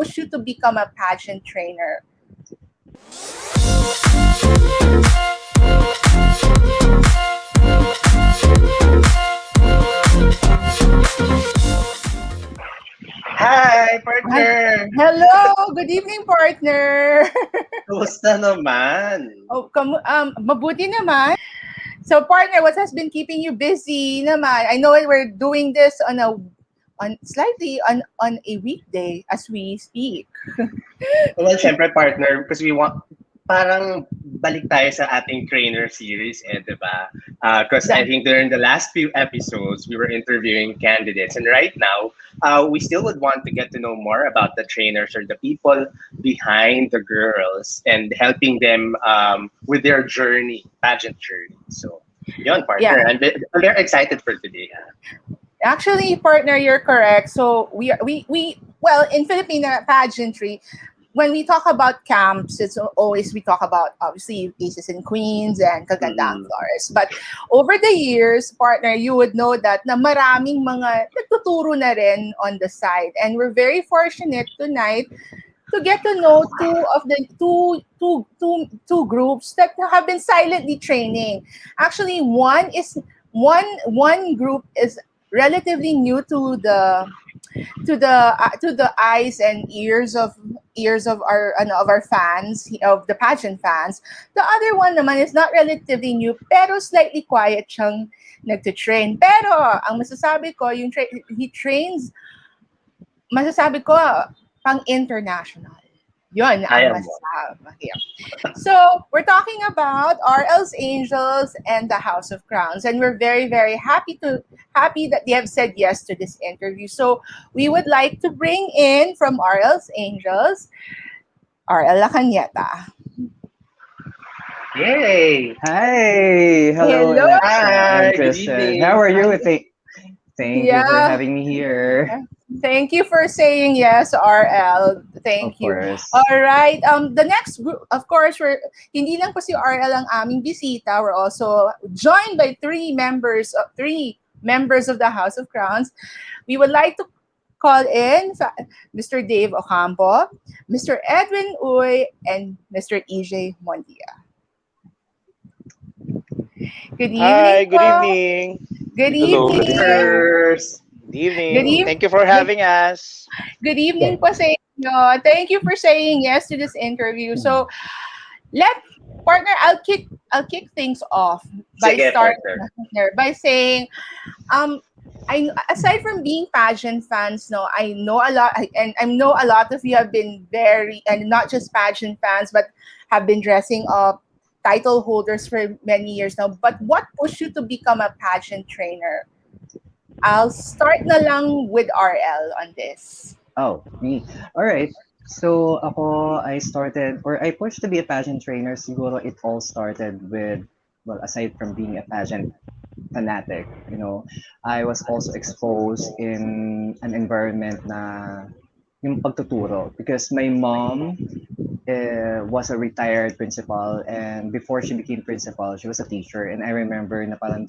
pushed you to become a pageant trainer? Hi, partner! Hello! Good evening, partner! Kumusta naman? Mabuti naman. So, partner, what has been keeping you busy naman? I know we're doing this on a weekday as we speak. Well, syempre, partner, because we want, parang balik tayo sa ating trainer series, di ba? Because I think during the last few episodes, we were interviewing candidates. And right now, we still would want to get to know more about the trainers or the people behind the girls and helping them with their journey, pageant journey. So, yun, partner. Yeah. I'm very excited for today. Actually, partner, you're correct. So well, in Filipino pageantry, when we talk about camps, it's always we talk about obviously aces and queens and kagandang flowers. But over the years, partner, you would know that na maraming mga nagtuturo na rin on the side. And we're very fortunate tonight to get to know two groups that have been silently training. Actually, one group is relatively new to the eyes and ears of our fans, of the pageant fans. The other one naman is not relatively new pero slightly quiet siyang nagte-train. Pero ang masasabi ko, he trains, masasabi ko pang international. Yun ang masasabi. So, we're talking about RL's Angels and the House of Crowns, and we're very, very happy that they have said yes to this interview. So, we would like to bring in from RL's Angels, RL Lacanienta. Yay! Hi! Hello, Hello. Hi, and good Christian. evening. How are you? Thank you for having me here. Thank you for saying yes, RL. Thank you. Course. All right. The next group, of course, hindi lang po si RL ang aming bisita. We're also joined by three members of the House of Crowns. We would like to call in Mr. Dave Ocampo, Mr. Edwin Uy, and Mr. EJ Mondia. Good evening. Hi, good evening. Good Hello, evening. good evening. Good evening. Thank you for having us. Good evening po sa inyo. Thank you for saying yes to this interview. So, partner, I'll kick things off by saying, aside from being pageant fans, I know a lot, and I know a lot of you have been and not just pageant fans, but have been dressing up title holders for many years now. But what pushed you to become a pageant trainer? I'll start na lang with RL on this. Oh, me. All right. So I pushed to be a pageant trainer. Siguro it all started with, well, aside from being a pageant fanatic, I was also exposed in an environment na yung pagtuturo, because my mom was a retired principal, and before she became principal, she was a teacher. And I remember na parang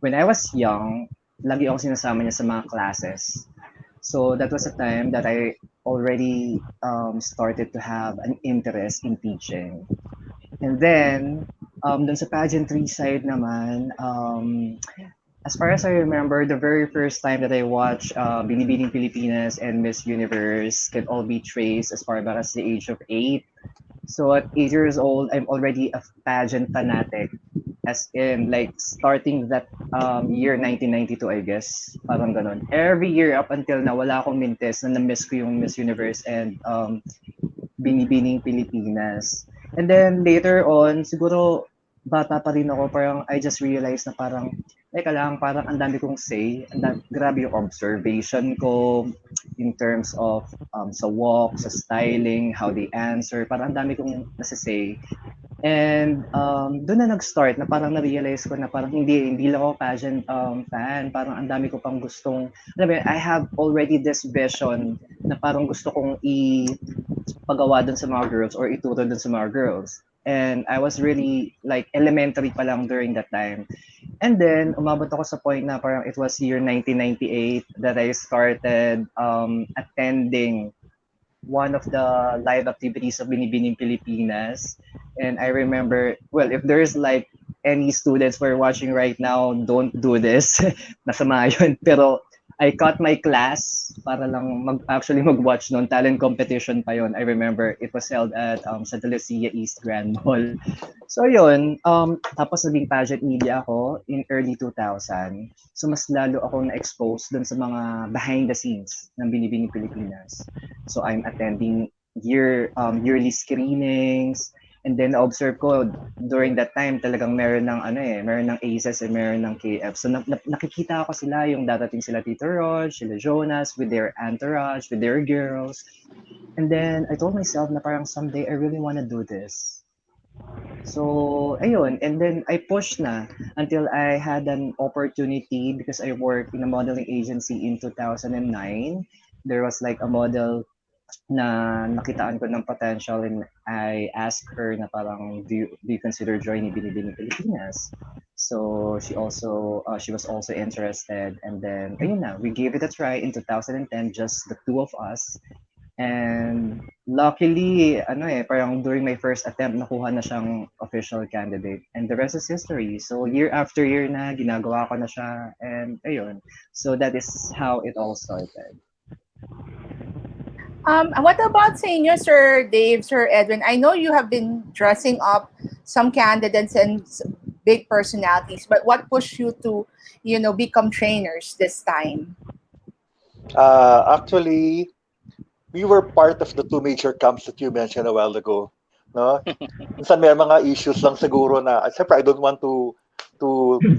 when I was young, lagi akong sinasama niya sa mga classes. So that was a time that I already started to have an interest in teaching. And then, dun sa pageantry side naman, as far as I remember, the very first time that I watched Binibining Pilipinas and Miss Universe can all be traced as far back as the age of 8. So at 8 years old, I'm already a pageant fanatic. As in, like, starting that year 1992, I guess. Parang ganun. Every year up until now, wala akong mintes na na-miss ko yung Miss Universe and Binibining Pilipinas. And then later on, siguro bata pa rin ako, parang I just realized na parang, parang ang dami kong say, grabe yung observation ko in terms of sa walk, sa styling, how they answer, parang ang dami kong nasa-say. And doon na nag-start na parang na-realize ko na parang hindi lang ako pageant fan, parang ang dami ko pang gustong, I have already this vision na parang gusto kong ipagawa dun sa mga girls or ituro dun sa mga girls. And I was really like elementary pa lang during that time. And then umabot ako sa point na parang it was year 1998 that I started attending one of the live activities of Binibining Pilipinas. And I remember, well, if there's like any students who are watching right now, don't do this. Masama yun. Pero I cut my class para lang actually mag-watch noon. Talent competition pa yon. I remember it was held at Santa Lucia East Grand Mall. So yun, tapos naging pageant media ako in early 2000. So mas lalo ako na-expose dun sa mga behind the scenes ng Binibining Pilipinas. So I'm attending yearly screenings, and then observe ko during that time talagang meron ng meron ng ACES and meron ng KF. So nakikita ko sila yung dadating sila Tito Rod, sila Jonas with their entourage, with their girls. And then I told myself na parang someday I really want to do this. So ayun, and then I pushed na until I had an opportunity because I worked in a modeling agency in 2009. There was like a model na nakitaan ko ng potential, and I asked her na parang do you consider joining Binibining Pilipinas? So she was also interested, and then ayun na, we gave it a try in 2010, just the two of us. And luckily, parang during my first attempt, nakuha na siyang official candidate. And the rest is history. So year after year na, ginagawa ko na siya. And ayun. So that is how it all started. What about sa inyo, Sir Dave, Sir Edwin? I know you have been dressing up some candidates and big personalities, but what pushed you to, become trainers this time? Actually, we were part of the two major camps that you mentioned a while ago. No? Minsan may mga issues lang siguro na, siyempre, I don't want to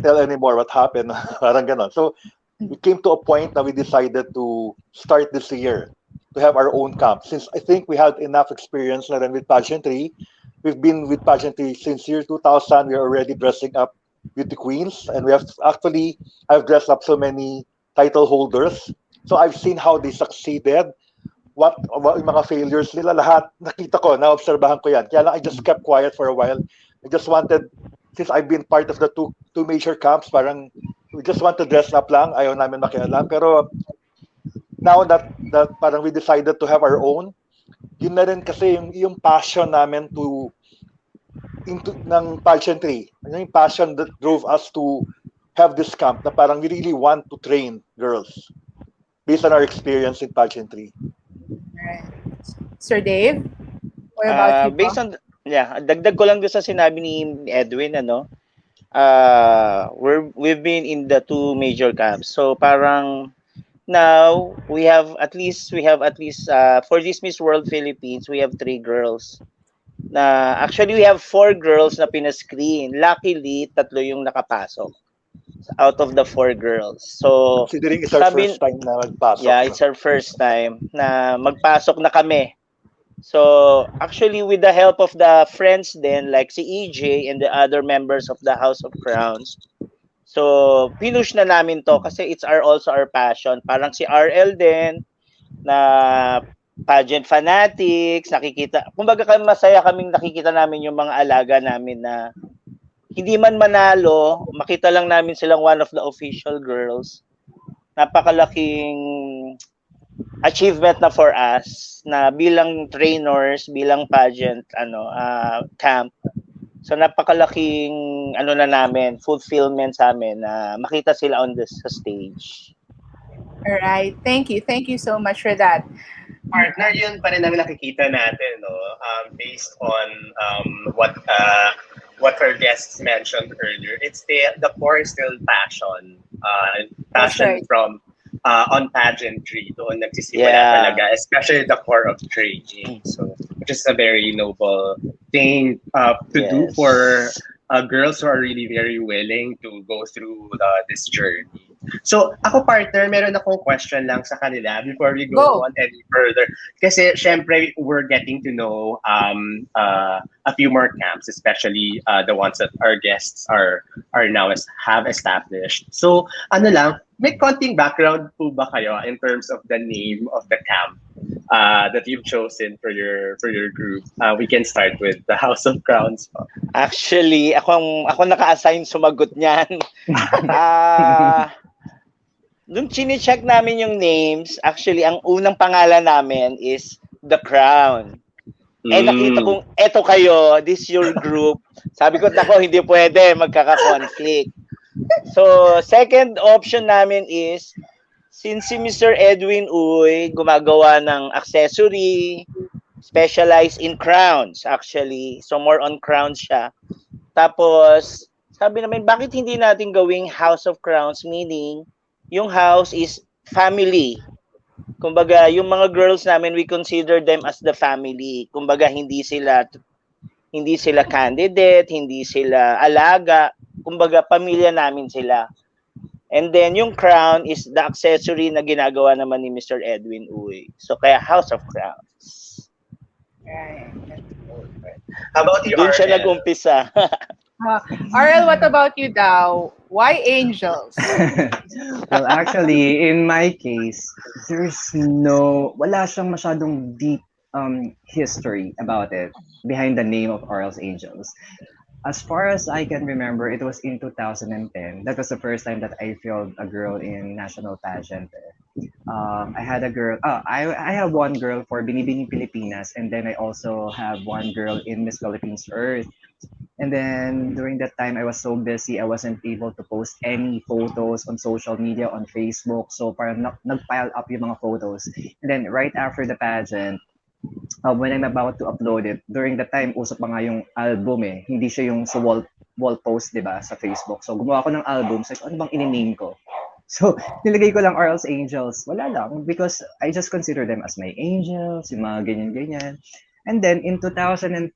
tell anymore what happened. Parang ganon. So, we came to a point that we decided to start this year to have our own camp. Since I think we had enough experience na rin with pageantry. We've been with pageantry since year 2000. We're already dressing up beauty queens. And I've dressed up so many title holders. So I've seen how they succeeded. What yung mga failures nila, lahat nakita ko, naobserbahan ko yan. Kaya lang I just kept quiet for a while. I just wanted, since I've been part of the two major camps, parang we just want to dress up lang, ayaw namin makialam. Pero now that parang we decided to have our own, yun na rin kasi yung passion namin into ng pageantry. Yung passion that drove us to have this camp na parang we really want to train girls based on our experience in pageantry. Right. Sir Dave, what about you? Based on dagdag ko lang doon sa sinabi ni Edwin, we've been in the two major camps. So parang now we have at least for this Miss World Philippines, we have 3 girls. Na actually we have 4 girls na pinascreen. Luckily, 3 yung nakapasok out of the 4 girls. So considering it's our first time na magpasok. Yeah, it's our first time na magpasok na kami. So actually with the help of the friends then, like si EJ and the other members of the House of Crowns, so pinush na namin to kasi it's also our passion. Parang si RL din na pageant fanatics, nakikita. Kumbaga masaya kaming nakikita namin yung mga alaga namin na hindi man manalo, makita lang namin silang one of the official girls. Napakalaking achievement na for us na bilang trainers, bilang pageant camp. So napakalaking na namin, fulfillment sa amin na makita sila on this stage. All right. Thank you. Thank you so much for that. Partner, yun pa rin namin nakikita natin, no? Based on what our guests mentioned earlier. It's the core is still passion. Passion right. From on pageantry. Doon nagsisimula talaga, especially the core of training. So, which is a very noble thing to do for girls who are really very willing to go through this journey. So, ako partner, meron akong question lang sa kanila before we go on any further. Kasi, syempre, we're getting to know a few more camps, especially the ones that our guests are now have established. So, may konting background po ba kayo in terms of the name of the camp that you've chosen for your group? We can start with the House of Crowns. Actually, ako naka-assign sumagot niyan. Nung chine-check namin yung names, actually, ang unang pangalan namin is the Crown. Eh nakita kong eto kayo, this your group. Sabi ko, nako, hindi pwede, magkaka-conflict. So, second option namin is, since si Mr. Edwin Uy gumagawa ng accessory, specialized in crowns actually. So, more on crowns siya. Tapos, sabi namin, bakit hindi natin gawing House of Crowns? Meaning, yung house is family. Kumbaga, yung mga girls namin, we consider them as the family. Kumbaga, hindi sila candidate, hindi sila alaga. Kumbaga, pamilya namin sila. And then, yung crown is the accessory na ginagawa naman ni Mr. Edwin Uy. So, kaya House of Crowns. Right. How about you, Doon siya RL? nag-umpisa. RL, what about you daw? Why angels? Well, actually, in my case, wala siyang masyadong deep history about it behind the name of Arl's Angels. As far as I can remember, it was in 2010. That was the first time that I filmed a girl in national pageant. I had a girl. I have one girl for Binibining Pilipinas, and then I also have one girl in Miss Philippines Earth. And then during that time, I was so busy, I wasn't able to post any photos on social media, on Facebook. So parang nag-pile up yung mga photos. And then right after the pageant, when I'm about to upload it, during that time, usap pa nga yung album eh. Hindi siya yung sa wall post, di ba, sa Facebook. So gumawa ko ng album. So ano bang in-name ko? So nilagay ko lang Arl's Angels. Wala lang because I just consider them as my angels, yung mga ganyan-ganyan. And then in 2013,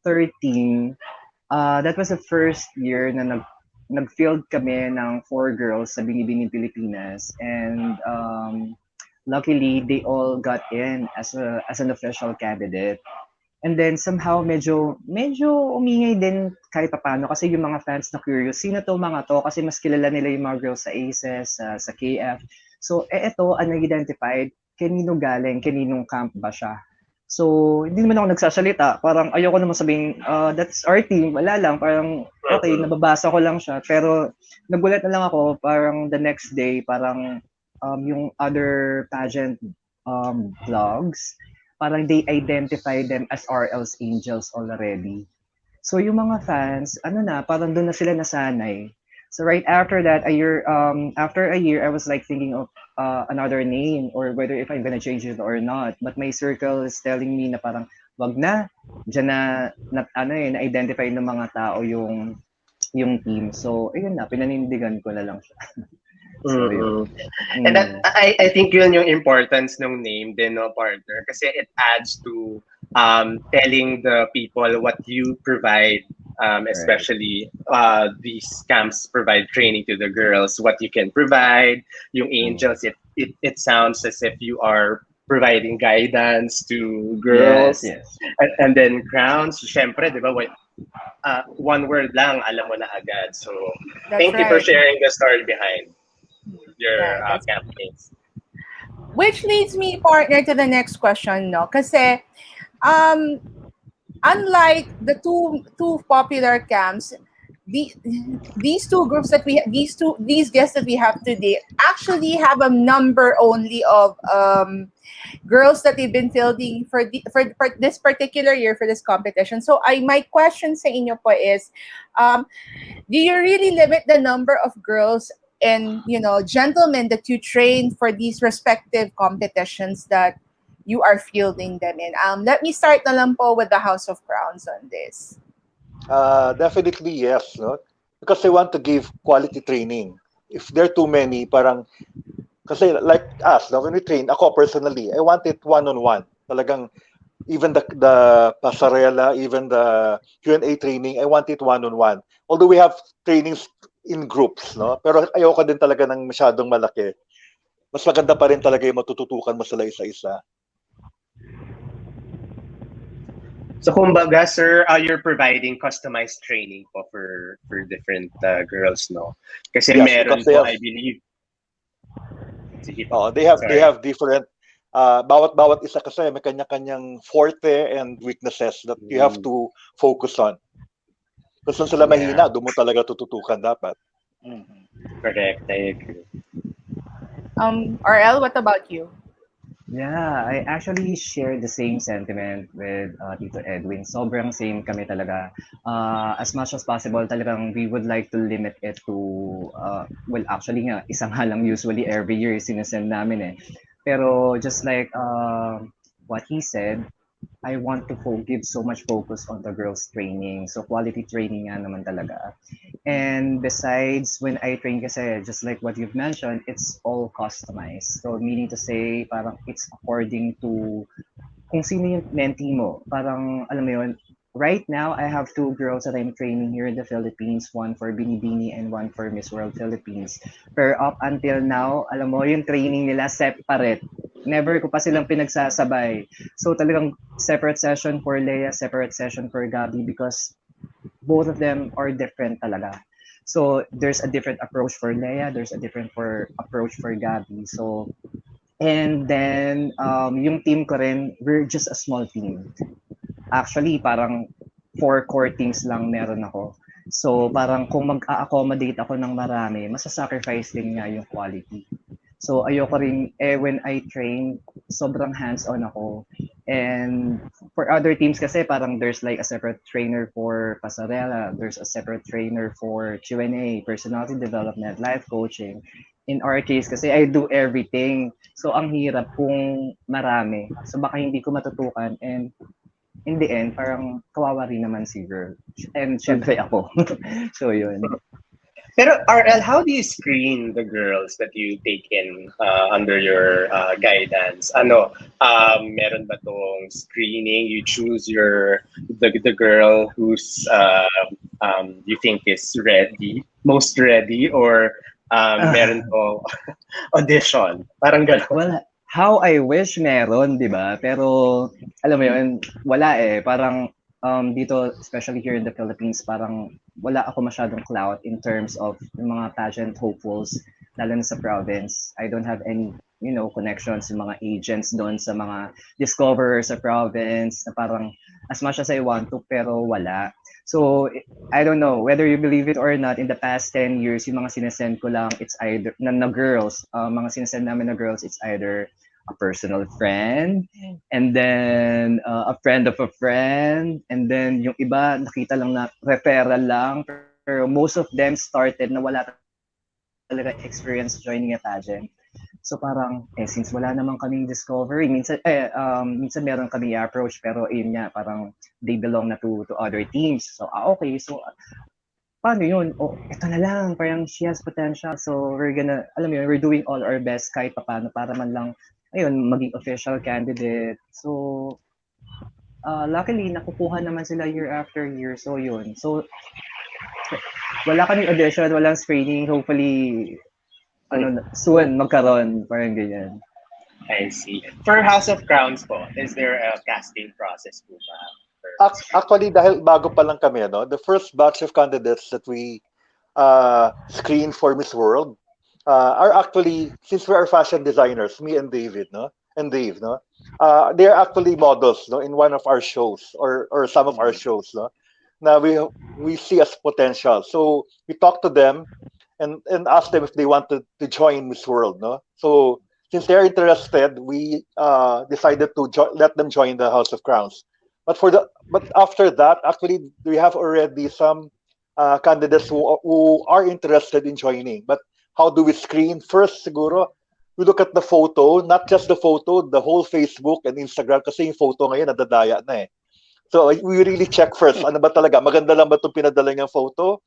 that was the first year na nag-field kami ng 4 girls sa Binibining Pilipinas, and luckily they all got in as an official candidate. And then somehow medyo umingay din kahit paano kasi yung mga fans na curious, sino to mga to, kasi mas kilala nila yung mga girls sa ACES, sa KF. So eto unidentified, kaninong camp ba siya? So, hindi naman ako nagsasalita. Parang ayoko naman sabihin, that's our team. Wala lang. Parang, okay, nababasa ko lang siya. Pero, nagulat na lang ako, parang the next day, parang yung other pageant vlogs, parang they identify them as RL's Angels already. So, yung mga fans, parang doon na sila nasanay. So right after that, after a year, I was like thinking of another name or whether if I'm gonna change it or not. But my circle is telling me na parang wag na, diyan na-identify ng mga tao yung team. So ayun na, pinanindigan ko na lang siya. So, And that, I think yun yung importance ng name din, no, partner, kasi it adds to telling the people what you provide. Especially these camps provide training to the girls, what you can provide. Yung angels, it sounds as if you are providing guidance to girls. Yes. And then crowns, syempre, di ba, one word lang, alam mo na agad. So thank you for sharing the story behind your campaigns. Which leads me, partner, to the next question, no? Kasi, unlike the two popular camps, these two groups that these guests that we have today actually have a number only of girls that they've been fielding for this particular year for this competition. So my question sa inyo po is, do you really limit the number of girls and gentlemen that you train for these respective competitions that you are fielding them in? Let me start na lang po with the House of Crowns on this. Definitely yes, no? Because they want to give quality training. If there are too many, parang, kasi like us, no, when we train, ako personally, I want it one-on-one. Talagang, even the pasarela, even the Q&A training, I want it one-on-one. Although we have trainings in groups, no? Pero ayoko din talaga ng masyadong malaki. Mas maganda pa rin talaga yung matututukan mo sila isa-isa. So kumbaga, sir, you're providing customized training po for different girls, no? Kasi yes, meron po, I believe. They have different bawat isa kasi may kanya-kanyang forte and weaknesses that you have to focus on. Kung saan sila mahina, doon mo talaga tututukan dapat. Correct, I agree. RL, what about you? Yeah, I actually share the same sentiment with Tito Edwin. Sobrang same kami talaga. As much as possible, talagang we would like to limit it to, well, actually nga, isang lang usually every year sinesend namin eh. Pero just like what he said, I want to give so much focus on the girls training. So quality training nga naman talaga. And besides, when I train kasi, just like what you've mentioned, it's all customized. So meaning to say, parang it's according to kung sino yung mentee mo. Parang, alam mo yun, right now, I have two girls that I'm training here in the Philippines, one for Binibini and one for Miss World Philippines. Pero up until now, alam mo, yung training nila separate. Never ko pa silang pinagsasabay. So talagang separate session for Leia, separate session for Gabi because both of them are different talaga. So there's a different approach for Leia, there's a different approach for Gabi. So and then yung team ko rin, we're just a small team. Actually, parang 4 core teams lang meron ako. So parang kung mag-a-accommodate ako ng marami, masa-sacrifice din nga yung quality. So ayoko rin, when I train, sobrang hands-on ako. And for other teams kasi parang there's like a separate trainer for pasarela, there's a separate trainer for Q&A, personality development, life coaching. In our case kasi I do everything. So ang hirap kung marami. So baka hindi ko matutukan and in the end parang kawawa rin naman si girl. And syempre ako. So yun. Pero RL, how do you screen the girls that you take in under your guidance? Ano, meron ba tong screening? You choose the girl who's you think is ready, most ready, or meron tong audition? Parang gano'n. Well, how I wish meron, 'di ba? Pero alam mo 'yun, wala eh. Parang dito, especially here in the Philippines, parang wala ako masyadong clout in terms of yung mga pageant hopefuls, lalo na sa province. I don't have any, connections yung mga agents doon sa mga discoverers sa province na parang as much as I want to, pero wala. So, I don't know, whether you believe it or not, in the past 10 years, yung mga sinesend ko lang, it's either, na girls, mga sinesend namin na girls, it's either a personal friend, and then a friend of a friend, and then yung iba, nakita lang na referral lang, pero most of them started na wala talaga experience joining a pageant. So parang, since wala naman kaming discovery, minsan meron kami approach, pero yun nga, parang they belong na to other teams. So, okay. So, paano yun? Oh, ito na lang. Parang she has potential. So, alam mo yun, we're doing all our best kahit paano para man lang, ayun, maging official candidate. So, luckily, nakukuha naman sila year after year. So, yun. So, wala kaming audition, walang screening. Hopefully, soon magkaroon. Parang ganyan. I see. For House of Crowns po, is there a casting process po ba? Actually, dahil bago pa lang kami, no, the first batch of candidates that we screened for Miss World are actually, since we are fashion designers, me and David, no, and Dave, no, they are actually models, no, in one of our shows or some of our shows, no. Now we see as potential, so we talk to them and ask them if they wanted to join Miss World, no. So since they're interested, we decided to let them join the House of Crowns. But after that, actually, we have already some candidates who are interested in joining. But how do we screen? First, siguro, we look at the photo, not just the photo, the whole Facebook and Instagram, kasi yung photo ngayon nadadaya na eh. So we really check first, ano ba talaga, maganda lang ba itong pinadala niyang photo?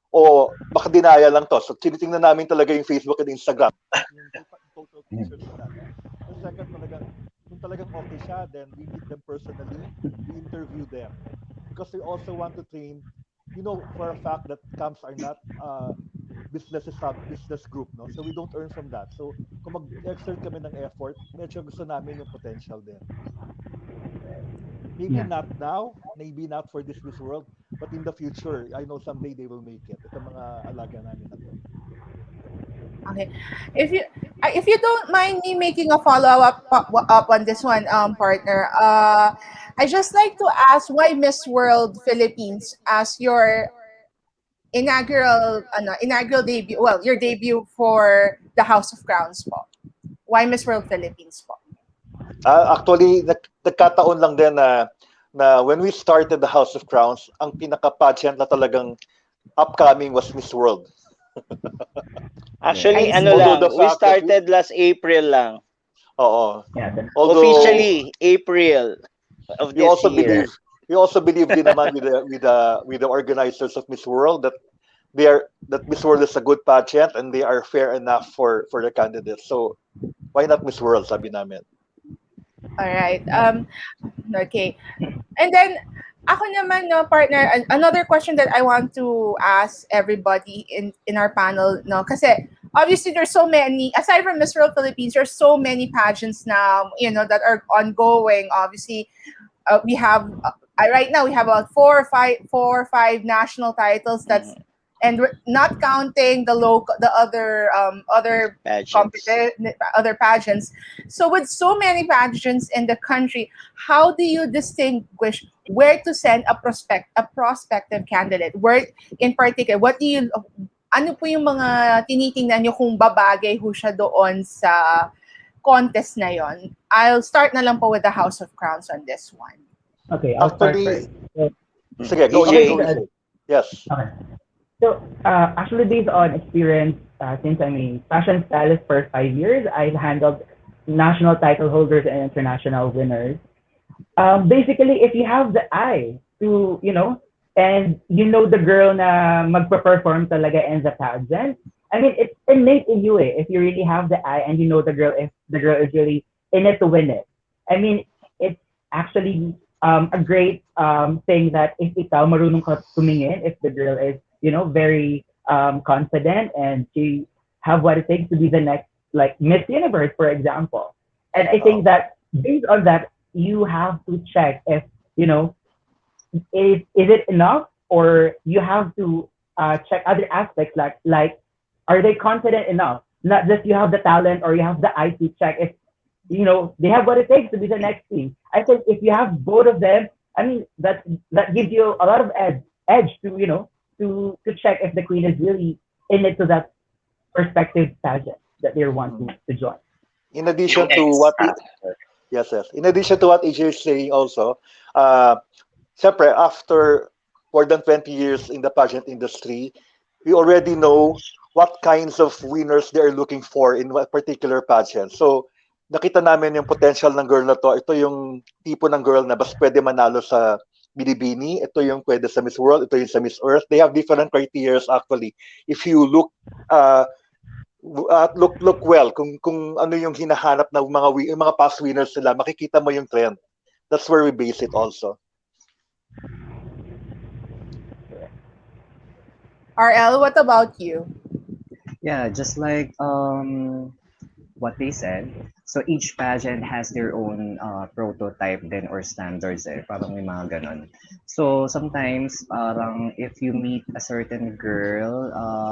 O baka dinaya lang to. So tinitingnan namin talaga yung Facebook and Instagram. Yung total pictures nila. And second, kung talagang okay siya, then we meet them personally, we interview them. Because we also want to train, for a fact that camps are not business group, no? So we don't earn from that. So kung mag-exert kami ng effort, medyo gusto namin yung potential din. Maybe not now, maybe not for this world, but in the future, I know someday they will make it. Ito mga alaga namin na to. Okay. If you don't mind me making a follow up on this one, partner, I just like to ask why Miss World Philippines as your inaugural debut, well, your debut for the House of Crowns po. Why Miss World Philippines po? Actually, nagkataon lang din na when we started the House of Crowns, ang pinaka-pageant na talagang upcoming was Miss World. Actually, I ano see. lang, Although the we fact that started last April lang. oo. Yeah. Although Officially, April of we this also year. believe we also believe din naman with the organizers of Miss World that that Miss World is a good pageant and they are fair enough for the candidates. So why not Miss World, sabi namin. All right. Okay. And then, ako naman, no, partner, another question that I want to ask everybody in our panel, no, kasi obviously there's so many, aside from Miss World Philippines, there's so many pageants now, that are ongoing. Obviously, we have right now we have about four or five national titles. That's Mhm. and we're not counting the other Pageants. other pageants. So with so many pageants in the country, how do you distinguish where to send a prospective candidate? Where in particular, what do you ano po yung mga tinitingnan nyo kung babagay ho siya doon sa contest na yon? I'll start na lang po with the House of Crowns on this one. Okay, I'll start Actually, first. So, sige, go EJ. go EJ. Yes. okay. So, actually, based on experience, since I'm a fashion stylist for 5 years, I've handled national title holders and international winners. Basically, if you have the eye to, and the girl na magpa-perform talaga in the pageant, I mean, it's innate in you eh. If you really have the eye and the girl, if the girl is really in it to win it. I mean, it's actually a great thing that if ikaw marunong ka tumingin, if the girl is, very confident and she have what it takes to be the next, like Miss Universe, for example. And I think that based on that, you have to check if, is it enough, or you have to check other aspects like are they confident enough? Not just you have the talent or you have the eye to check if they have what it takes to be the next queen. I think if you have both of them, I mean that gives you a lot of edge to to check if the queen is really in it to that perspective pageant that they want to join. In addition Yung to X what factor. yes. In addition to what EJ is saying also, uh syempre, after more than 20 years in the pageant industry, we already know what kinds of winners they are looking for in a particular pageant. So, nakita namin yung potential ng girl na to. Ito yung tipo ng girl na bas pwede manalo sa Binibini. Ito yung pwede sa Miss World. Ito yung sa Miss Earth. They have different criteria actually. If you look look well kung ano yung hinahanap ng yung mga past winners nila, makikita mo yung trend. That's where we base it also. RL, what about you? Yeah, just like what they said. So each pageant has their own prototype then or standards eh. Parang may mga ganon. So sometimes parang if you meet a certain girl,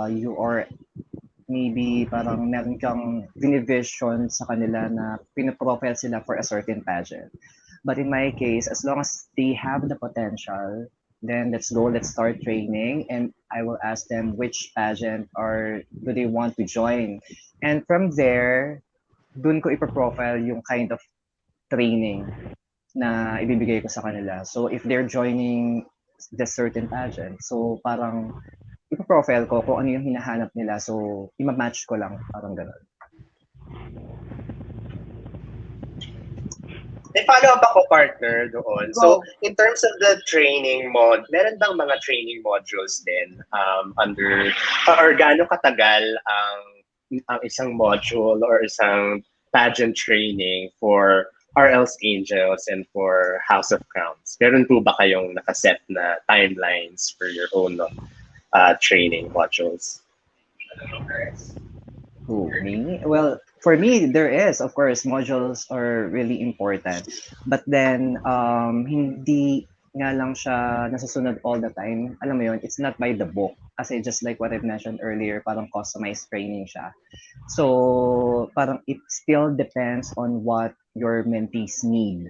you are maybe parang meron kang vinivision sa kanila na pinaprofile sila for a certain pageant. But in my case, as long as they have the potential, then let's go, let's start training, and I will ask them which pageant or do they want to join. And from there, dun ko ipaprofile yung kind of training na ibibigay ko sa kanila. So if they're joining the certain pageant, so parang ipaprofile ko kung ano yung hinahanap nila. So ima-match ko lang, parang gano'n. May follow-up ako, partner, doon. Go. So, in terms of the training meron bang mga training modules din under, or gaano katagal ang isang module or isang pageant training for RL's Angels and for House of Crowns? Meron po ba kayong nakaset na timelines for your own training modules? Who, me? Well, for me, there is, of course, modules are really important. But then, hindi nga lang siya nasusunod all the time. Alam mo yun, it's not by the book. Kasi just like what I've mentioned earlier, parang customized training siya. So, parang it still depends on what your mentees need.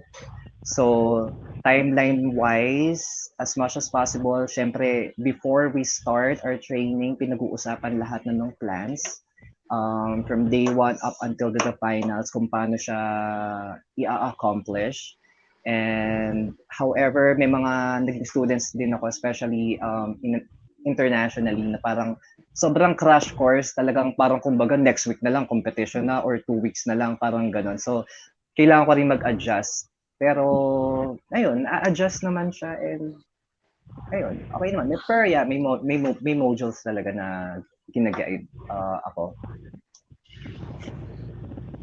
So, timeline-wise, as much as possible, syempre, before we start our training, pinag-uusapan lahat na ng plans. from day one up until the finals kung paano siya i-accomplish. And however, may mga naging students din ako, especially internationally, na parang sobrang crash course, talagang parang kumbaga next week na lang competition na or 2 weeks na lang, parang ganun. So, kailangan ko rin mag-adjust. Pero, ayun, a-adjust naman siya and ayun, okay naman. Pero yeah, may modules talaga na gina-guide ako.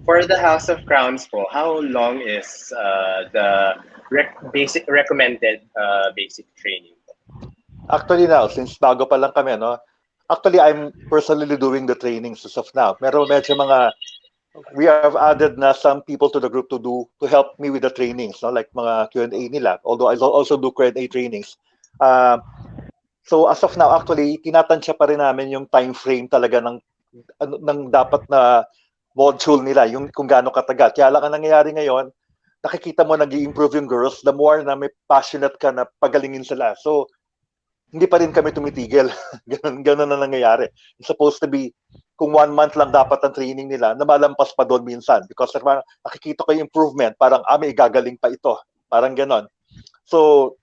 For the House of Crowns po, how long is the basic recommended basic training? Actually now, since bago pa lang kami, no? Actually, I'm personally doing the trainings as of now. Pero medyo we have added na some people to the group to help me with the trainings, no? Like mga Q&A nila. Although I also do Q&A trainings. So as of now, actually, tinatansya pa rin namin yung time frame talaga ng dapat na module nila, yung kung gaano katagal. Kaya lang ang nangyayari ngayon, nakikita mo nag-i-improve yung girls, the more na may passionate ka na pagalingin sila. So, hindi pa rin kami tumitigil. Ganun na nangyayari. It's supposed to be, kung 1 month lang dapat ang training nila, namalampas pa doon minsan. Because nakikita ko yung improvement, parang, may igagaling pa ito. Parang ganon. So,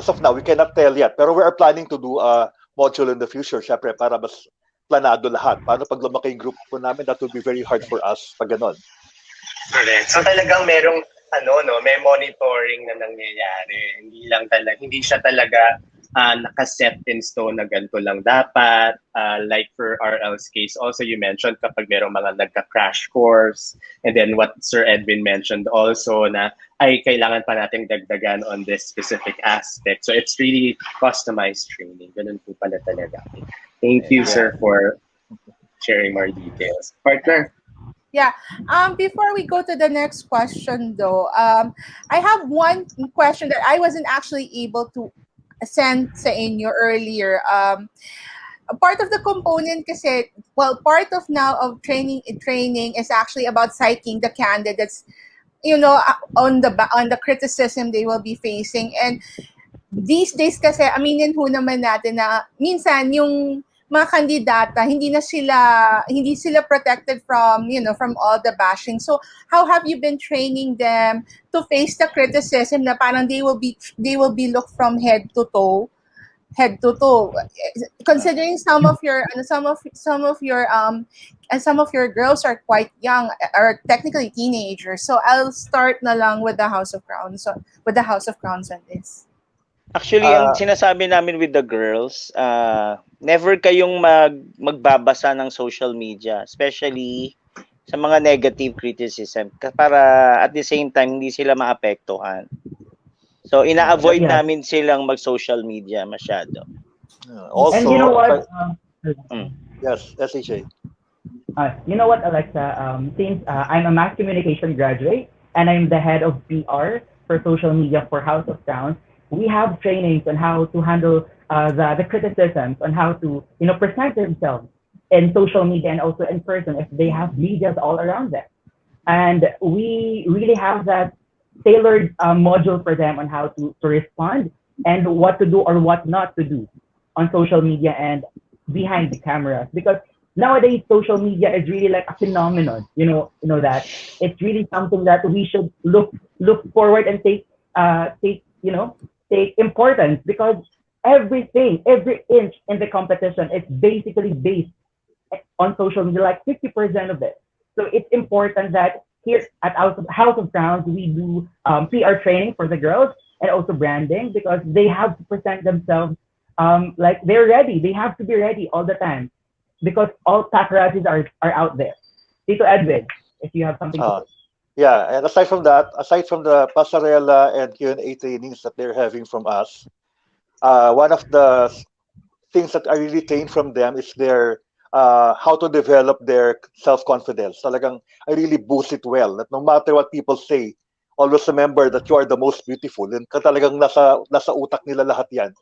as of now, we cannot tell yet. Pero we are planning to do a module in the future, syempre, para mas planado lahat. Paano pag lumaki yung group po namin, that will be very hard for us pag ganon. Correct. So talagang merong may monitoring na nangyayari. Hindi siya talaga nakaset in stone na ganito lang dapat. Like for RL's case, also you mentioned kapag merong mga nagka-crash course, and then what Sir Edwin mentioned also na ay kailangan pa nating dagdagan on this specific aspect. So it's really customized training. Ganun po pala talaga. Thank you, sir, for sharing more details. Partner? Yeah. Before we go to the next question, though, I have one question that I wasn't actually able to send sa inyo earlier. Part of the component kasi, part of now of training is actually about psyching the candidates, on the criticism they will be facing. And these days kasi, aminin ho naman natin na minsan yung mga kandidata, hindi sila protected from, from all the bashing. So, how have you been training them to face the criticism na parang they will be looked from head to toe? Considering some of your girls are quite young, are technically teenagers. So, I'll start na lang with the House of Crowns, on this. Actually, ang sinasabi namin with the girls, never kayong magbabasa ng social media, especially sa mga negative criticism, para at the same time hindi sila maapektuhan. So, ina-avoid namin silang mag-social media masyado. Also, and you know what? Yes, SHA. You know what, Alexa? Since I'm a mass communication graduate and I'm the head of PR for social media for House of Crowns, we have trainings on how to handle the criticisms, on how to present themselves in social media and also in person if they have medias all around them. And we really have that tailored module for them on how to respond and what to do or what not to do on social media and behind the cameras. Because nowadays social media is really like a phenomenon. You know that it's really something that we should look forward and take importance, because every inch in the competition is basically based on social media, like 50% of it. So it's important that here at House of Crowns, we do PR training for the girls and also branding, because they have to present themselves like they're ready. They have to be ready all the time, because all paparazzis are out there. Tito Edwin, if you have something to say. Yeah, and aside from the pasarela and Q&A trainings that they're having from us, one of the things that I really train from them is their how to develop their self-confidence. Talagang I really boost it well. That no matter what people say, always remember that you are the most beautiful. And talagang nasa utak nila lahat yan.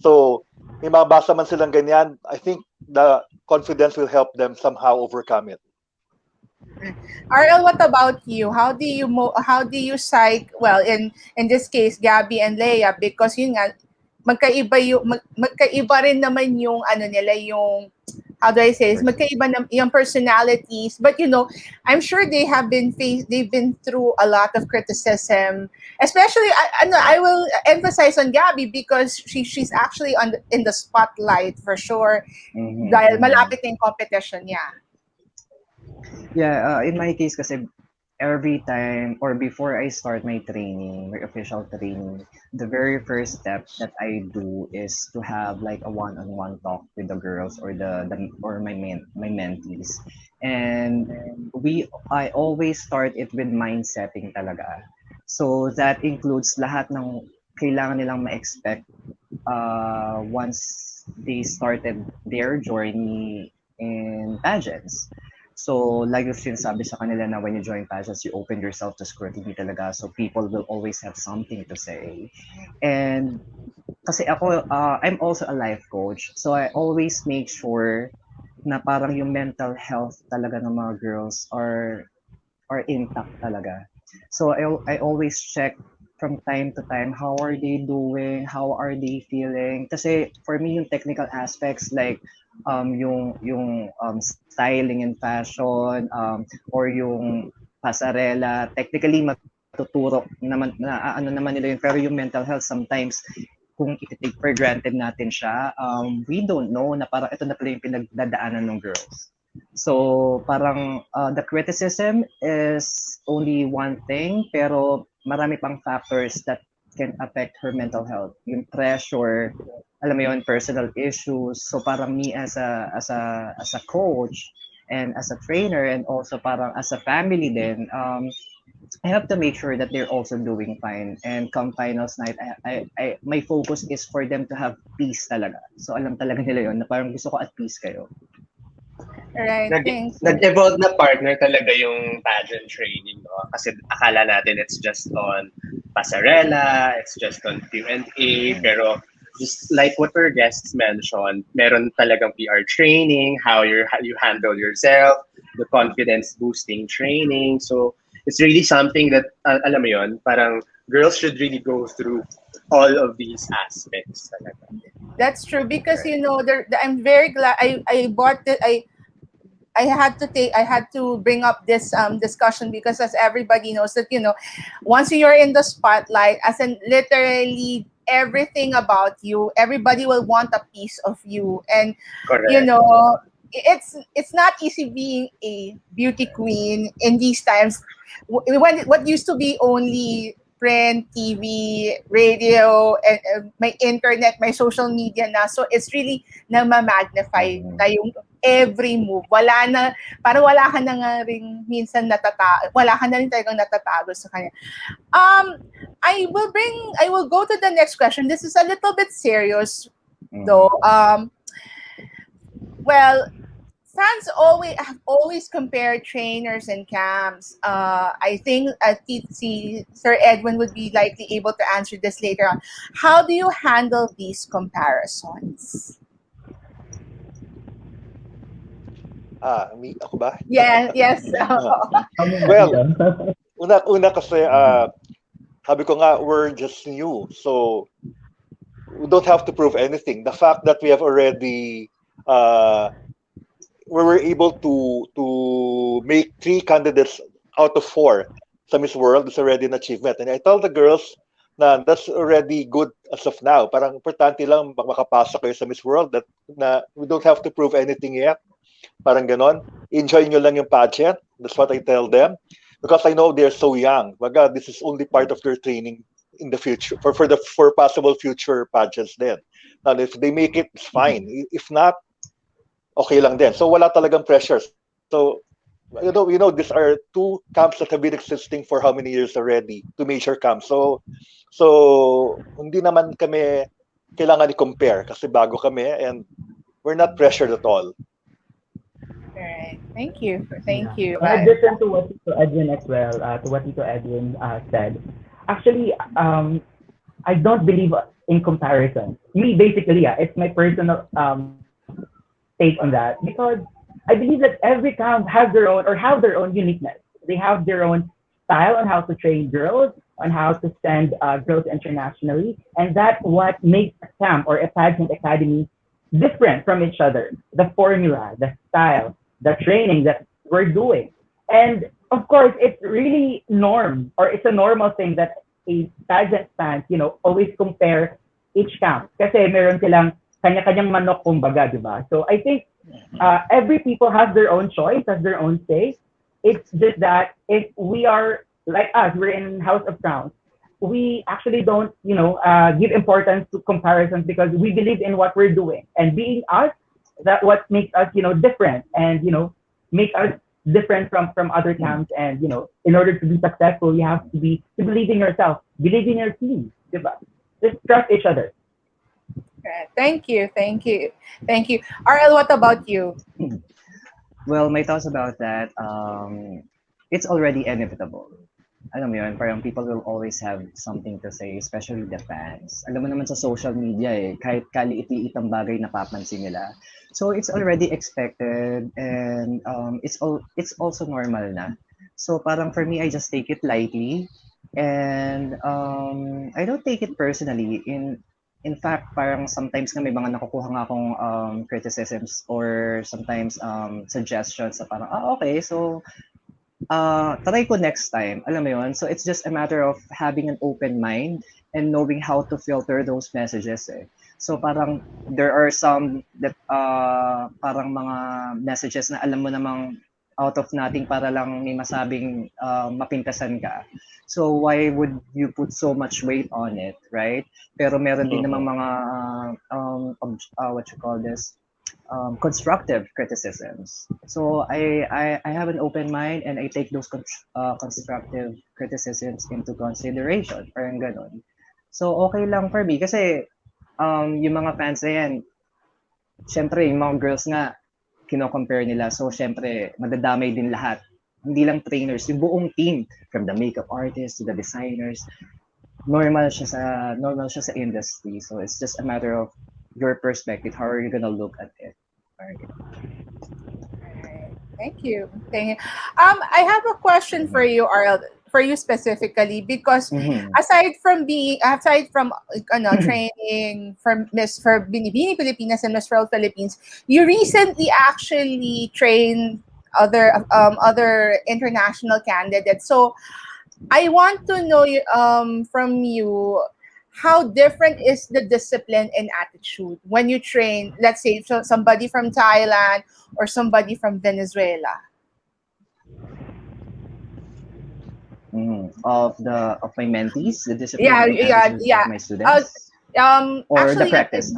So, may mabasa man silang ganyan, I think the confidence will help them somehow overcome it. RL, what about you? How do you psych? Well, in this case, Gabby and Leia, because magkaiba rin naman yung ano nila, yung how do I say this? Magkaiba na yung personalities, but I'm sure they've been through a lot of criticism, especially I will emphasize on Gabby because she's actually in the spotlight for sure. Dahil malapit na yung competition niya. Yeah, in my case kasi every time or before I start my training, my official training, the very first step that I do is to have like a one-on-one talk with the girls or my mentees. And I always start it with mind setting talaga. So that includes lahat ng kailangan nilang ma-expect once they started their journey in pageants. So, like yung sinasabi sa kanila na when you join pageants, you open yourself to scrutiny talaga. So, people will always have something to say. And kasi ako, I'm also a life coach. So, I always make sure na parang yung mental health talaga ng mga girls are intact talaga. So, I always check from time to time, how are they doing? How are they feeling? Kasi for me, yung technical aspects like yung styling and fashion or yung pasarela, technically matuturo naman na ano naman nila yun, pero yung mental health sometimes kung i-take for granted natin siya, we don't know na parang ito na pala yung pinagdadaanan ng girls. So parang the criticism is only one thing, pero marami pang factors that can affect her mental health. Yung pressure, alam mo yun, personal issues. So parang me as a coach and as a trainer and also parang as a family din, I have to make sure that they're also doing fine. And come finals night, my focus is for them to have peace talaga. So alam talaga nila yun na parang gusto ko at peace kayo. Right, thanks. Nag-evolve na partner talaga yung pageant training, no? Kasi akala natin it's just on pasarela, it's just on Q&A, pero just like what our guests mentioned, meron talagang PR training, how you handle yourself, the confidence boosting training. So it's really something that alam mo yon, parang girls should really go through all of these aspects talaga. That's true because I'm very glad I bought it. I had to bring up this discussion because as everybody knows that once you're in the spotlight, as in literally everything about you, everybody will want a piece of you, and Correct. it's not easy being a beauty queen in these times when what used to be only print, TV, radio, and my internet, my social media na. So it's really na-magnify na yung every move. Parang wala ka na nga rin minsan wala ka na rin talagang natatago sa kanya. I will go to the next question. This is a little bit serious though. Well, fans have always compared trainers and camps. I think Sir Edwin would be likely able to answer this later on. How do you handle these comparisons? Ako ba? Yes. Well, una kasi, sabi ko nga, we're just new. So, we don't have to prove anything. The fact that we have already we were able to make 3 candidates out of 4 sa Miss World is already an achievement. And I tell the girls na that's already good as of now. Parang importante lang makapasok kayo sa Miss World na we don't have to prove anything yet. Parang ganon. Enjoy nyo lang yung pageant. That's what I tell them. Because I know they're so young. Baga, this is only part of their training in the future for possible future pageants then. Now, if they make it, it's fine. If not, okay lang din. So wala talagang pressure. So these are 2 camps that have been existing for how many years already, 2 major camps. So hindi naman kami kailangan i-compare kasi bago kami and we're not pressured at all. All right. Thank you. In addition to what Tito Edwin as well, to what Tito Edwin said, actually, I don't believe in comparison. Me, basically, it's my personal take on that because I believe that every camp has their own uniqueness. They have their own style on how to train girls, on how to send girls internationally, and that's what makes a camp or a pageant academy different from each other. The formula, the style, the training that we're doing. And of course, it's really norm or it's a normal thing that a pageant fans, always compare each camp. Kasi meron silang kanya-kanyang manok kumbaga, di ba? So I think every people has their own choice, has their own say. It's just that if we are like us, we're in House of Crowns. We actually don't, give importance to comparisons because we believe in what we're doing and being us. That what makes us, different and make us different from other camps. And in order to be successful, you have to believe in yourself, believe in your team. Diba? Just trust each other. Right. Thank you, thank you, thank you. RL, what about you? Well, my thoughts about that, it's already inevitable. Alam mo yun, parang people will always have something to say, especially the fans. Alam mo naman sa social media kahit kaliit-liit ang bagay napapansin nila. So it's already expected and it's also normal na. So parang for me, I just take it lightly and I don't take it personally. In fact, parang sometimes nga may mga nakukuha nga akong criticisms or sometimes suggestions na parang, okay, so try ko next time. Alam mo yun? So it's just a matter of having an open mind and knowing how to filter those messages So parang there are some that parang mga messages na alam mo namang out of nothing para lang may masabing mapintasan ka. So why would you put so much weight on it, right? Pero meron din namang mga what you call this, constructive criticisms. So I have an open mind and I take those constructive criticisms into consideration. Parang ganun. So okay lang for me kasi yung mga fans na yan, syempre yung mga girls nga, kino-compare nila. So syempre, madadamay din lahat. Hindi lang trainers, yung buong team, from the makeup artists to the designers, normal siya sa industry. So it's just a matter of your perspective. How are you gonna look at it? Thank you. Thank you. I have a question for you, RL, for you specifically, because aside from training for Binibini Pilipinas and Miss World Philippines, you recently actually trained other international candidates. So I want to know from you, how different is the discipline and attitude when you train, let's say, somebody from Thailand or somebody from Venezuela? Of my mentees, the discipline of my students, or actually, the practice.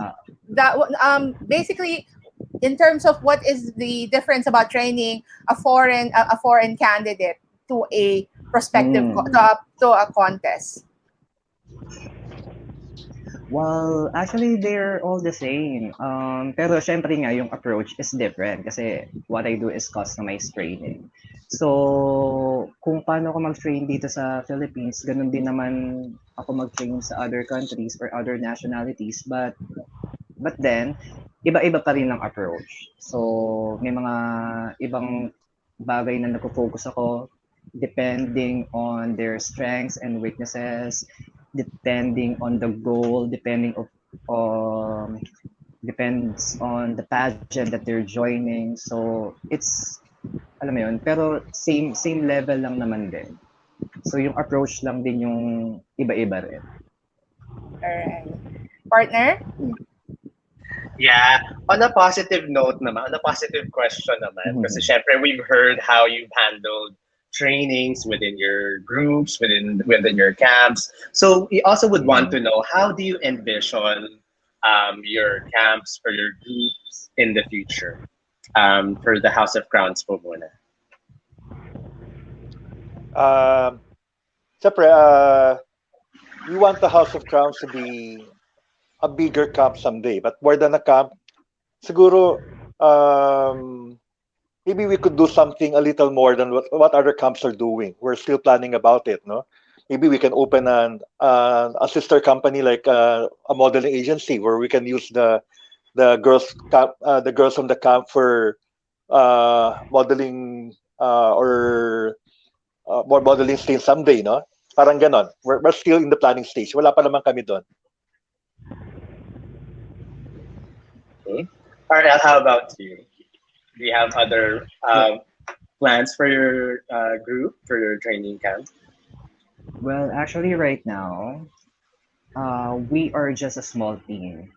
Basically, in terms of what is the difference about training a foreign candidate to a prospective to a contest. Well, actually, they're all the same. Pero syempre nga, yung approach is different kasi what I do is customized training. So, kung paano ako mag-train dito sa Philippines, ganun din naman ako mag-train sa other countries or other nationalities. But then, iba-iba pa rin ang approach. So, may mga ibang bagay na nagpo-focus ako depending on their strengths and weaknesses, depending on the goal, depends on the pageant that they're joining. So it's, alam mo yun, pero same level lang naman din. So yung approach lang din yung iba-iba rin. Alright. Partner? Yeah, on a positive note naman, on a positive question naman, kasi syempre we've heard how you've handled trainings within your groups, within your camps. So we also would want to know, how do you envision your camps or your groups in the future for the House of Crowns po muna? Siyempre, we want the House of Crowns to be a bigger camp someday, but more than a camp, siguro maybe we could do something a little more than what other camps are doing. We're still planning about it, no? Maybe we can open a sister company like a modeling agency where we can use the girls from the camp for modeling or more modeling scene someday, no? Parang ganon. We're still in the planning stage. Wala pa naman kami doon. Okay. Arnel, how about you? Do you have other plans for your group, for your training camp? Well, actually, right now, we are just a small team.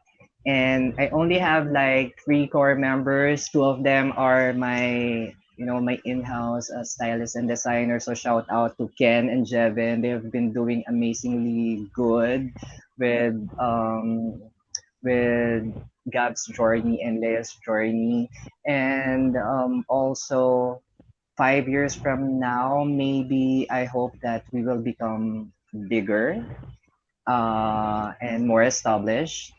And I only have like three core members. Two of them are my in-house stylist and designer. So shout out to Ken and Jevin. They have been doing amazingly good with with Gab's journey and Leah's journey. And also 5 years from now, maybe I hope that we will become bigger and more established.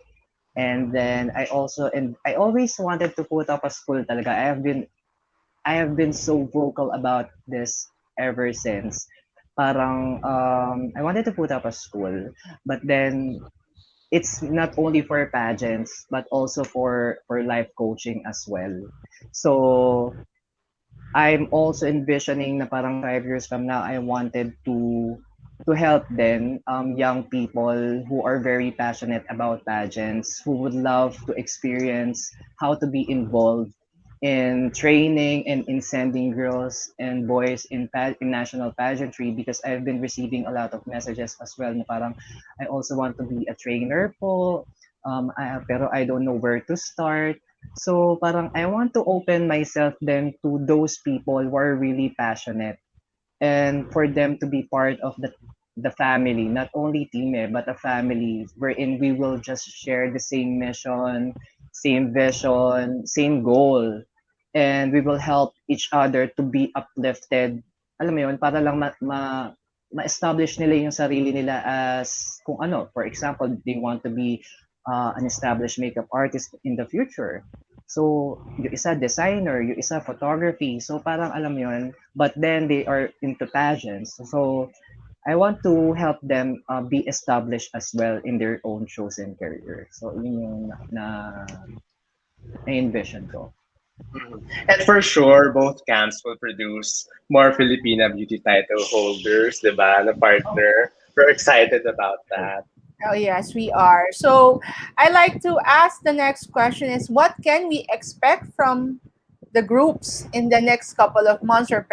And then I always wanted to put up a school talaga. I have been so vocal about this ever since. Parang I wanted to put up a school, but then it's not only for pageants but also for life coaching as well. So I'm also envisioning na parang 5 years from now, I wanted to help then young people who are very passionate about pageants, who would love to experience how to be involved in training and in sending girls and boys in national pageantry, because I've been receiving a lot of messages as well na parang I also want to be a trainer po, pero I don't know where to start. So parang I want to open myself then to those people who are really passionate, and for them to be part of the family, not only team but a family wherein we will just share the same mission, same vision, same goal, and we will help each other to be uplifted. Alam mo yun, para lang ma-establish nila yung sarili nila as kung ano. For example, they want to be an established makeup artist in the future. So, yung isa designer, yung isa photography. So, parang alam mo yun, but then they are into pageants. So, I want to help them be established as well in their own chosen career. So, yun yung na-envision ko. Mhm. And for sure, both camps will produce more Filipina beauty title holders, the na partner. We're excited about that. Oh, yes, we are. So I like to ask the next question is what can we expect from the groups in the next couple of months or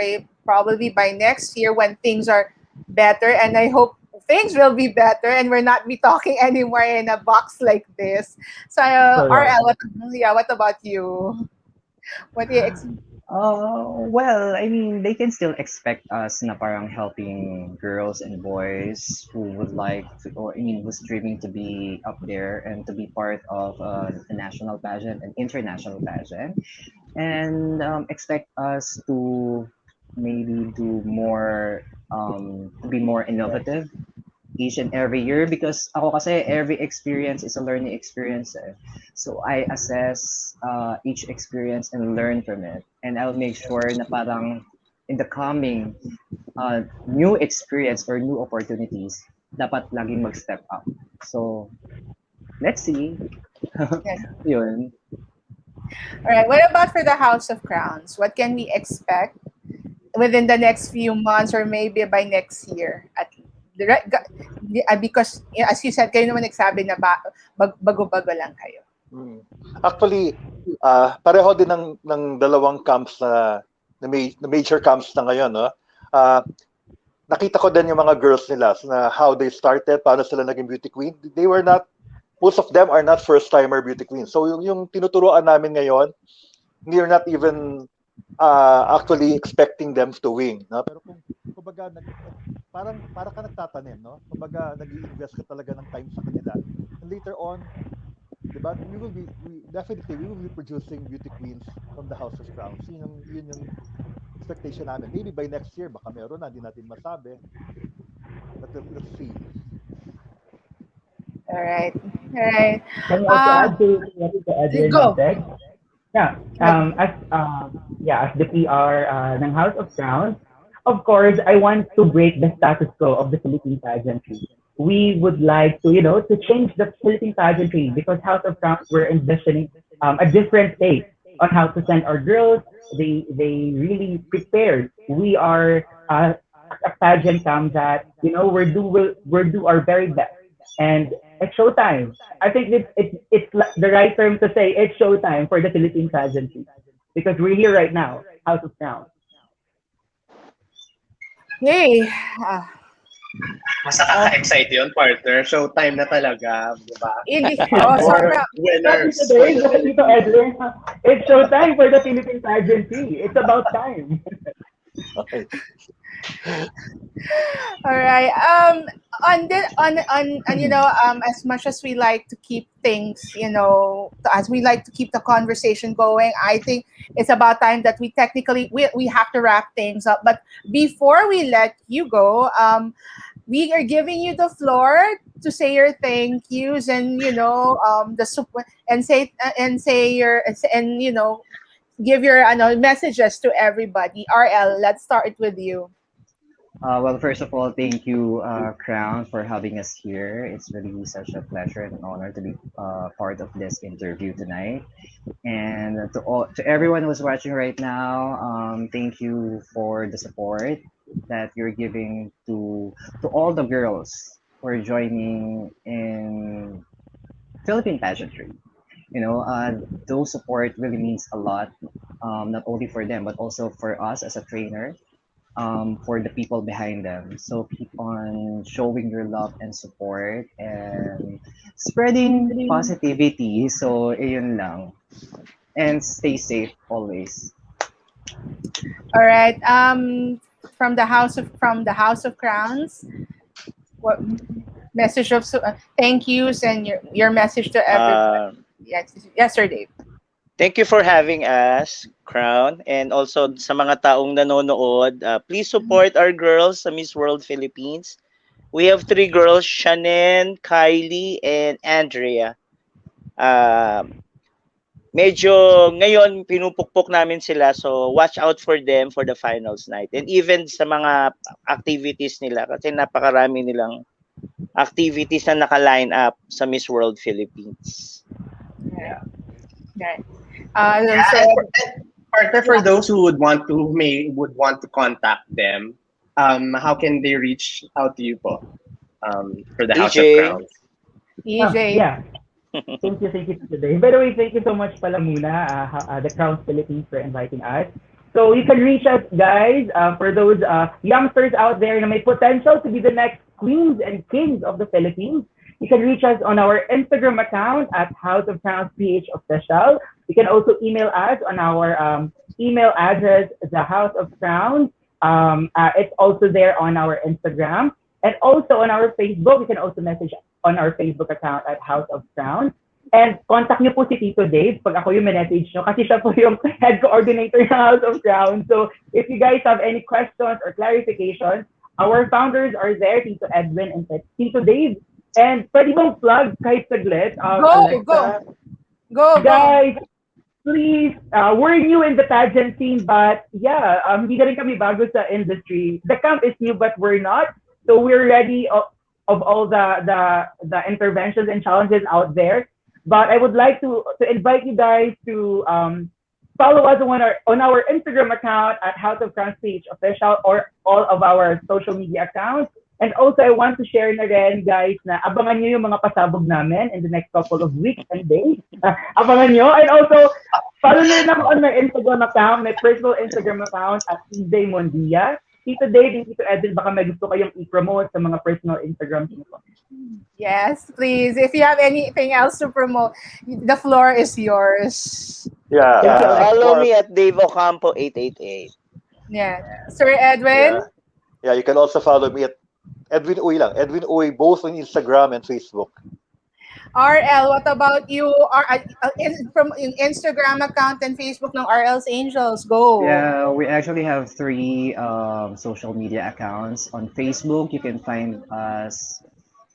probably by next year when things are better, and I hope things will be better and we're not be talking anymore in a box like this. So So yeah. RL, what about you? What do you expect? Well, I mean, they can still expect us na parang helping girls and boys who would like to, or I mean, who's dreaming to be up there and to be part of a national pageant, an international pageant, and expect us to maybe do more, to be more innovative each and every year, because ako kasi every experience is a learning experience eh. So I assess each experience and learn from it, and I'll make sure na parang in the coming new experience or new opportunities dapat laging mag-step up. So let's see. Yes. Yun. All right. What about for the House of Crowns? What can we expect within the next few months or maybe by next year at because as you said, kayo naman nagsabi na bago-bago lang kayo. Actually, pareho din ng dalawang camps na major camps na ngayon, no? Nakita ko din yung mga girls nila na how they started, paano sila naging beauty queen. Most of them are not first-timer beauty queens. So yung tinuturuan namin ngayon, we're not even actually expecting them to win. No? Pero kumbaga, para ka nagtatanim, no? Kumbaga, nag-i-invest ka talaga ng time sa kanila. And later on, diba, we will be producing beauty queens from the House of Crowns. Yun yung expectation namin. Maybe by next year, baka meron na, hindi natin masabi. But let's see. All right. All right. Can you also add to what Edwin Go. said? Yeah. As the PR ng House of Crowns, of course, I want to break the status quo of the Philippine pageantry. We would like to change the Philippine pageantry, because House of Crowns we're envisioning a different take on how to send our girls. They really prepared. We are a pageant comes that we're do our very best, and it's showtime. I think it's the right term to say it's showtime for the Philippine pageantry because we're here right now, House of Crown. Yay! Ah, Mas oh, nakaka-excite yun, partner. Showtime na talaga, di ba? hindi. Oh, More sobra. Sabi winners for today, the sabi dito, Philippines. Edwin, it's showtime for the Philippine pageantry. It's about time. Okay. All right. On as much as we like to keep things, as we like to keep the conversation going, I think it's about time that we have to wrap things up. But before we let you go, we are giving you the floor to say your thank yous and the support and say your and give your messages to everybody. RL, let's start with you. Well, first of all, thank you, Crown, for having us here. It's really such a pleasure and an honor to be part of this interview tonight. And to everyone who's watching right now, thank you for the support that you're giving to all the girls who are joining in Philippine pageantry. Those support really means a lot, not only for them but also for us as a trainer, for the people behind them. So keep on showing your love and support and spreading positivity. So, ayun lang. And stay safe always. All right. From the House of Crowns, what message of thank yous and your message to everyone? Um, Yes, sir, Dave. Thank you for having us, Crown, and also sa mga taong nanonood. Please support our girls sa Miss World Philippines. We have three girls, Shannon, Kylie, and Andrea. Medyo ngayon pinupukpok namin sila, so watch out for them for the finals night. And even sa mga activities nila kasi napakarami nilang activities na naka-line up sa Miss World Philippines. Right. Right. Yeah, So and partner, for those who would want to contact them, how can they reach out to you po? For the House of EJ, Crowns. EJ. Yeah. Thank you today. By the way, thank you so much pala muna, the Crowns Philippines for inviting us. So you can reach us, guys, for those youngsters out there na may potential to be the next queens and kings of the Philippines. You can reach us on our Instagram account at House of Crowns PH Official. You can also email us on our email address, the House of Crowns. It's also there on our Instagram. And also on our Facebook, you can also message on our Facebook account at House of Crown. And contact niyo po si Tito Dave pag ako yung message nyo kasi siya po yung head coordinator ng House of Crown. So if you guys have any questions or clarifications, our founders are there, Tito Edwin and Tito Dave. And pwede bang plug kahit saglit? Alexa, Go. guys, please, we're new in the pageant scene, but yeah, hindi na rin kami bago sa industry. The camp is new, but we're not. So we're ready of all the interventions and challenges out there. But I would like to invite you guys to follow us on our Instagram account at House of Crowns Page Official or all of our social media accounts. And also, I want to share na rin, guys, na abangan nyo yung mga pasabog namin in the next couple of weeks and days. Abangan nyo. And also, follow nyo rin ako on my Instagram account, my personal Instagram account at Mondia. Tito Dave and Tito Edwin, baka may gusto kayong i-promote sa mga personal Instagrams nyo. Yes, please. If you have anything else to promote, the floor is yours. Yeah. follow me at Dave Ocampo 888. Yeah. Sir Edwin? Yeah, you can also follow me at Edwin Uy lang. Edwin Uy, both on Instagram and Facebook. RL, what about you? From Instagram account and Facebook ng RL's Angels. Go. Yeah, we actually have three social media accounts. On Facebook, you can find us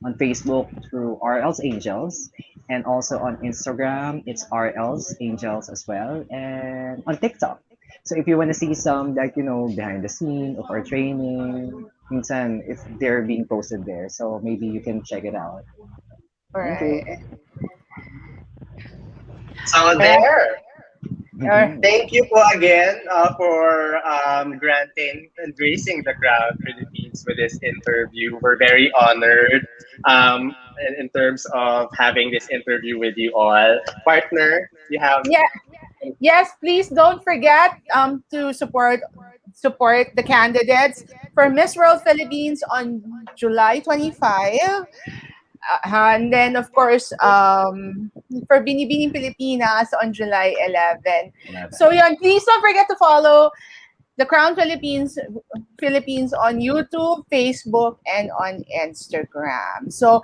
on Facebook through RL's Angels. And also on Instagram, it's RL's Angels as well. And on TikTok. So if you want to see some behind the scene of our training, minsan if they're being posted there. So maybe you can check it out. All Thank you. right. So there. Or- Thank you po again for granting and gracing the Crown Philippines with this interview. We're very honored in terms of having this interview with you all. Partner, you have. yeah, yes, please don't forget to support the candidates for Miss World Philippines on July 25. And then, of course, for Binibining Pilipinas on July 11. So, yun, please don't forget to follow the Crown Philippines on YouTube, Facebook, and on Instagram. So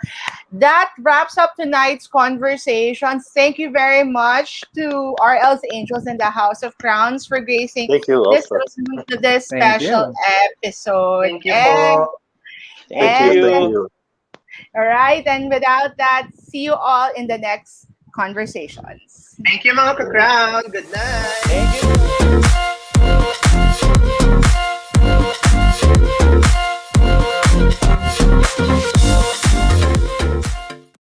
that wraps up tonight's conversations. Thank you very much to RL's Angels and the House of Crowns for gracing Thank you this also. this Thank special you. episode. Thank you po. Thank Thank you. Thank And you. all right, and without that, see you all in the next conversations. Thank you mga ka-Crown. Good night. Thank you.